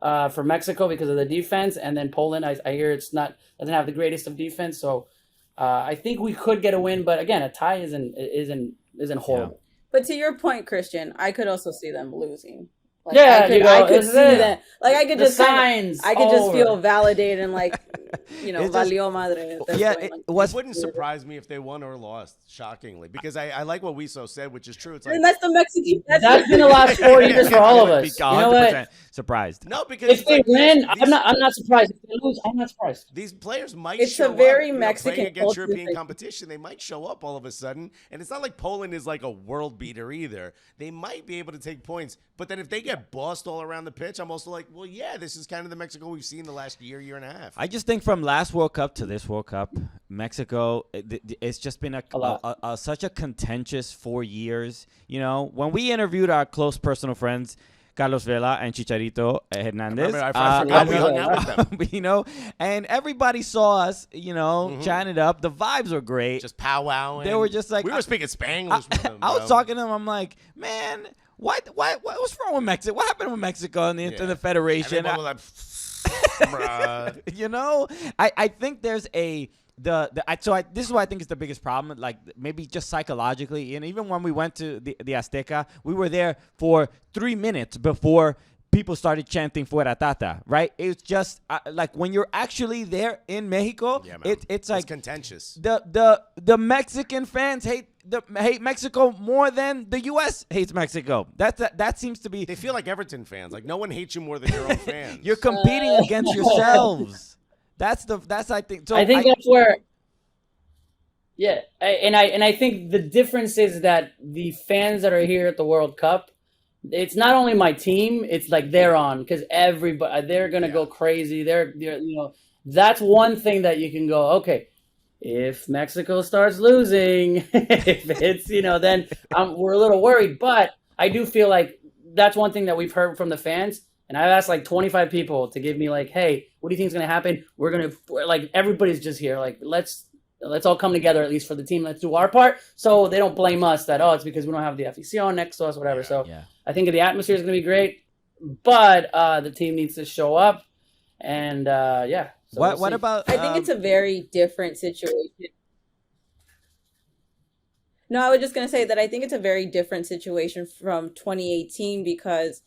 for Mexico because of the defense, and then Poland. I hear doesn't have the greatest of defense, so I think we could get a win. But again, a tie isn't horrible. Yeah. But to your point, Christian, I could also see them losing. Like, yeah, I could see that. Like I could the just signs. I could just feel validated and like, you know, It's just- valió madre. At this Yeah, point. it was. It wouldn't surprise me if they won or lost, shockingly, because I like what Wiso said, which is true. It's like, And that's the Mexican. That's been the last 4 years for all of us. You know what? 100% surprised. no, because If it's they like win, these- I'm not surprised. If they lose, I'm not surprised. These players might It's a show very up, you know, Mexican playing against culture European thing. competition. They might show up all of a sudden, and it's not like Poland is like a world beater either. They might be able to take points, but then if they get bossed all around the pitch, I'm also like, well, yeah, this is kind of the Mexico we've seen the last year and a half. I just think from last World Cup to this World Cup, Mexico, it's just been such a contentious 4 years. You know, when we interviewed our close personal friends, Carlos Vela and Chicharito Hernandez. I forgot we hung out with them. You know, and everybody saw us, you know, chatting it up. The vibes were great. Just powwowing. They were just like, we were speaking Spanglish with them. I was bro. talking to them. I'm like, man, what's wrong with Mexico? What happened with Mexico in the Federation? Everyone was like, bruh. You know, I think there's this is what I think is the biggest problem. Like maybe just psychologically, and even when we went to the Azteca, we were there for 3 minutes before people started chanting "Fuera Tata." Right? It's just like when you're actually there in Mexico, Yeah, man. it's like It's contentious. the Mexican fans hate Mexico more than the U.S. hates Mexico. That seems to be. They feel like Everton fans. Like no one hates you more than your own fans. You're competing against yourselves. That's I think. So I think that's where. Yeah, I think the difference is that the fans that are here at the World Cup, it's not only my team. It's like they're on because everybody they're gonna go crazy. They're you know, that's one thing that you can go, okay, if Mexico starts losing, if it's, you know, then we're a little worried. But I do feel like that's one thing that we've heard from the fans. And I've asked like 25 people to give me like, hey, what do you think is going to happen? We're like, everybody's just here. Like, let's all come together, at least for the team. Let's do our part. So they don't blame us that, it's because we don't have the FEC next to us, whatever. So I think the atmosphere is going to be great, but the team needs to show up. And So what about? I think it's a very different situation. No, I was just going to say that I think it's a very different situation from 2018 because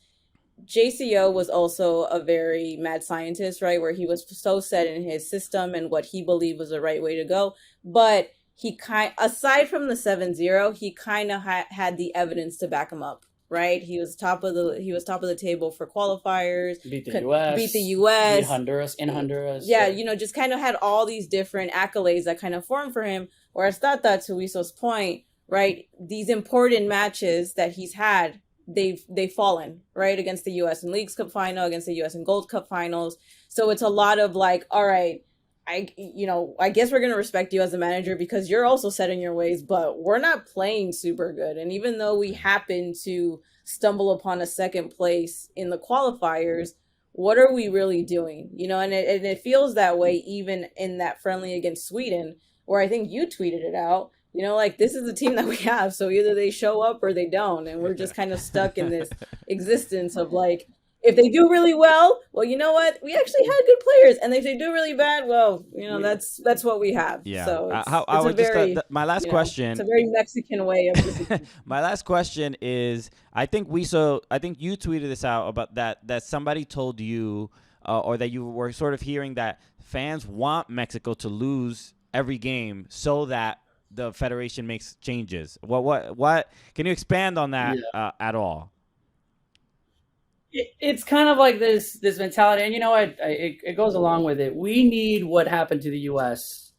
JCO was also a very mad scientist, right? Where he was so set in his system and what he believed was the right way to go. But he aside from the 7-0, he kind of had the evidence to back him up, right? He was top of the table for qualifiers. Beat the US. Beat Honduras in Honduras. Yeah, just kind of had all these different accolades that kind of formed for him. Whereas Tata, to Wiso's point, right, these important matches that he's had, they've fallen, right, against the US in Leagues Cup final, against the US in Gold Cup finals. So it's a lot of like, all right, I guess we're going to respect you as a manager because you're also set in your ways, but we're not playing super good. And even though we happen to stumble upon a second place in the qualifiers, what are we really doing? And it feels that way even in that friendly against Sweden, where I think you tweeted it out. Like, this is the team that we have, so either they show up or they don't, and we're just kind of stuck in this existence of, like, if they do really well, you know what? We actually had good players, and if they do really bad, that's what we have. Yeah. So my last question. It's a very Mexican way of this. My last question is, I think you tweeted this out about that somebody told you, or that you were sort of hearing that fans want Mexico to lose every game so that the federation makes changes. What can you expand on that at all? It's kind of like this mentality, and it goes along with it. We need what happened to the U.S.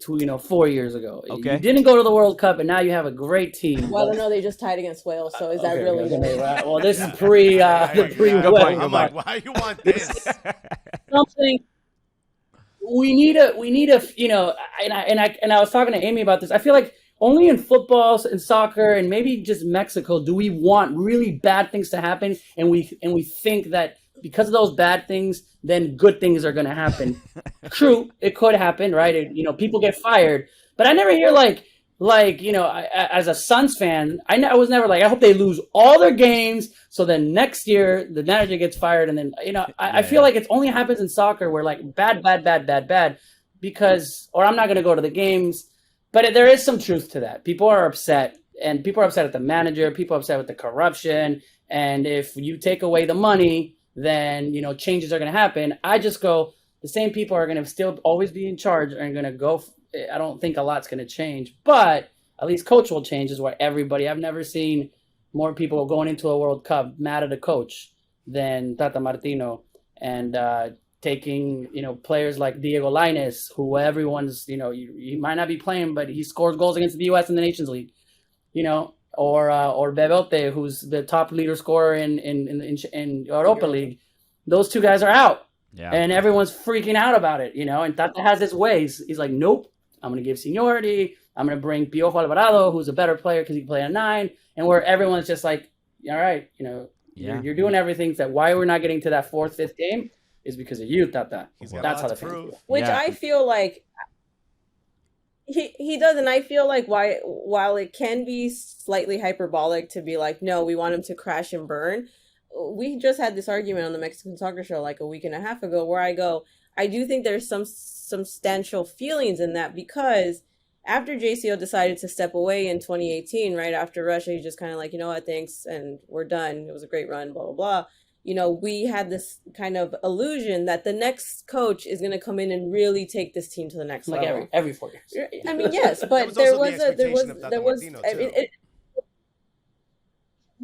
4 years ago. Okay. You didn't go to the World Cup, and now you have a great team. Well, no, they just tied against Wales, so is that really? Right. Well, this is pre Wales. I'm like, why you want this? Something. We need a, and I was talking to Amy about this. I feel like only in football and soccer and maybe just Mexico do we want really bad things to happen, and we think that because of those bad things, then good things are going to happen. True, it could happen, right? People get fired, but I never hear as a Suns fan, I was never like, I hope they lose all their games so then next year the manager gets fired. And then, I feel like it only happens in soccer where like bad, because, or I'm not going to go to the games. But there is some truth to that. People are upset, and people are upset at the manager. People are upset with the corruption. And if you take away the money, then, changes are going to happen. I just go, the same people are going to still always be in charge and going to go. I don't think a lot's going to change, but at least coach will change is where I've never seen more people going into a World Cup mad at a coach than Tata Martino, and taking, players like Diego Lainez, who everyone's, he might not be playing, but he scores goals against the U.S. in the Nations League, or Bebote, who's the top leader scorer in Europa League. Those two guys are out. Yeah. And everyone's freaking out about it, and Tata has his ways. He's like, nope, I'm going to give seniority. I'm going to bring Piojo Alvarado, who's a better player because he can play a 9. And where everyone's just like, all right, you're doing everything. That why we're not getting to that 4th, 5th game is because of you, Tata. That's how the fans feel. Which I feel like he does, and I feel like while it can be slightly hyperbolic to be like, no, we want him to crash and burn. We just had this argument on the Mexican Soccer Show like a week and a half ago where I go, I do think there's some substantial feelings in that, because after JCO decided to step away in 2018, right after Russia, he's just kind of like, you know what, thanks, and we're done. It was a great run, blah, blah, blah. We had this kind of illusion that the next coach is going to come in and really take this team to the next level. Like every 4 years. I mean, yes, but there was.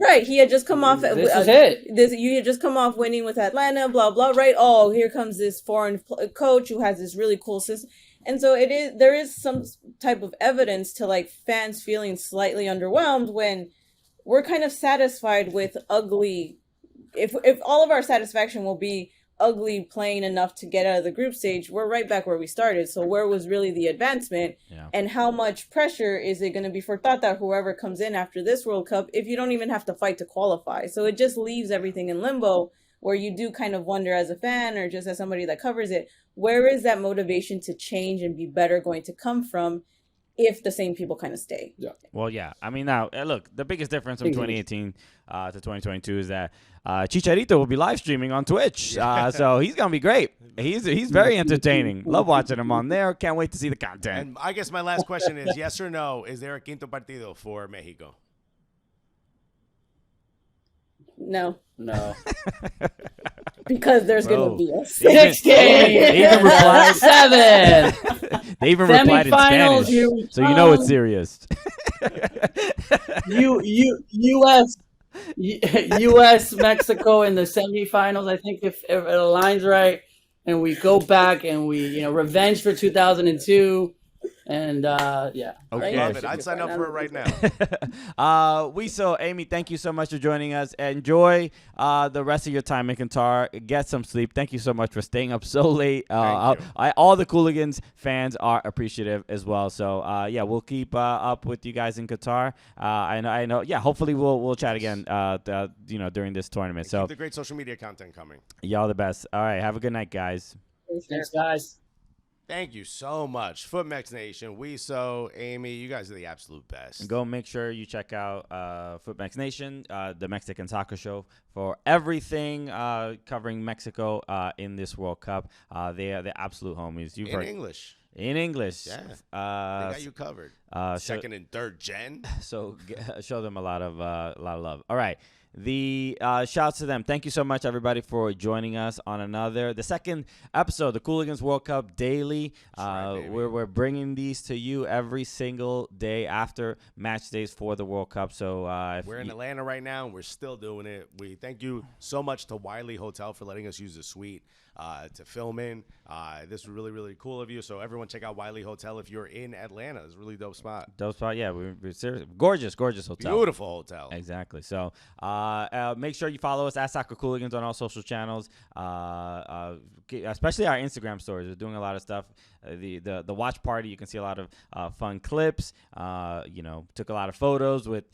Right, he had just come off. This is it. You had just come off winning with Atlanta, blah blah. Right. Oh, here comes this foreign coach who has this really cool system, and so there is some type of evidence to like fans feeling slightly underwhelmed when we're kind of satisfied with ugly. If all of our satisfaction will be ugly playing enough to get out of the group stage, we're right back where we started. So where was really the advancement, and how much pressure is it going to be for Tata, whoever comes in after this World Cup, if you don't even have to fight to qualify? So it just leaves everything in limbo where you do kind of wonder as a fan or just as somebody that covers it, where is that motivation to change and be better going to come from if the same people kind of stay? Yeah. Well, yeah. I mean, now, look, the biggest difference from 2018 to 2022 is that Chicharito will be live streaming on Twitch. So he's going to be great. He's very entertaining. Love watching him on there. Can't wait to see the content. And I guess my last question is, yes or no, is there a quinto partido for Mexico? No. No. Because there's going to be a 6 game. They even replied 7. They even replied in Semifinals, Spanish, here we so you know it's come. serious. U.S. Mexico in the semifinals. I think if it aligns right, and we go back and we revenge for 2002, and yeah. Okay. Love it. I'd sign up for it right now. Wiso, Amy, thank you so much for joining us. Enjoy the rest of your time in Qatar. Get some sleep. Thank you so much for staying up so late. All the Cooligans fans are appreciative as well. So yeah, we'll keep up with you guys in Qatar. I know. Yeah, hopefully we'll chat again. During this tournament. So keep the great social media content coming. Y'all the best. All right, have a good night, guys. Thanks, guys. Thank you so much. FootMex Nation, Wiso, Amy, you guys are the absolute best. Go make sure you check out FootMex Nation, the Mexican soccer show, for everything covering Mexico in this World Cup. They are the absolute homies. English. In English. Yeah. They got you covered. Second and third gen. So show them a lot of love. All right. The shouts to them. Thank you so much, everybody, for joining us on the second episode, the Cooligans World Cup Daily. Right, we're bringing these to you every single day after match days for the World Cup. So we're in Atlanta right now, and we're still doing it. We thank you so much to Wiley Hotel for letting us use the suite to film in. This was really, really cool of you. So everyone check out Wiley Hotel if you're in Atlanta. It's a really dope spot. Dope spot, yeah. We're serious. Gorgeous hotel. Beautiful hotel. Exactly. So make sure you follow us at Soccer Cooligans on all social channels, especially our Instagram stories. We're doing a lot of stuff. The watch party, you can see a lot of fun clips. Took a lot of photos with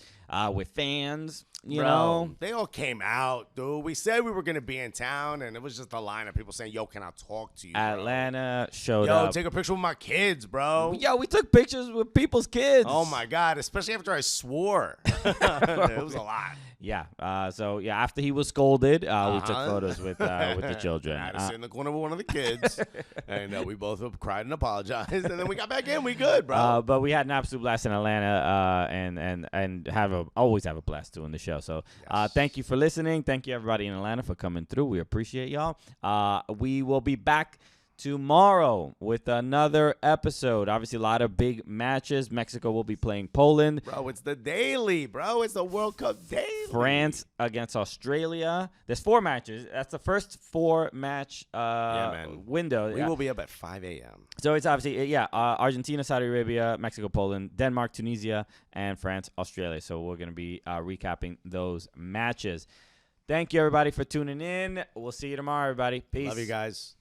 fans. They all came out, dude. We said we were gonna be in town, and it was just a line of people saying, "Yo, can I talk to you?" Atlanta showed up. Yo, take a picture with my kids, bro. Yo, we took pictures with people's kids. Oh my god, especially after I swore. It was a lot. Yeah. After he was scolded, we took photos with the children. I had to sit in the corner with one of the kids, and we both cried and apologized, and then we got back in. We good, bro. But we had an absolute blast in Atlanta, and always have a blast doing the show. So thank you for listening. Thank you, everybody in Atlanta, for coming through. We appreciate y'all. We will be back tomorrow with another episode. Obviously, a lot of big matches. Mexico will be playing Poland. Bro, it's the daily, bro. It's the World Cup daily. France against Australia. There's 4 matches. That's the first 4-match window. We will be up at 5 a.m. So it's obviously, Argentina, Saudi Arabia, Mexico, Poland, Denmark, Tunisia, and France, Australia. So we're going to be recapping those matches. Thank you, everybody, for tuning in. We'll see you tomorrow, everybody. Peace. Love you guys.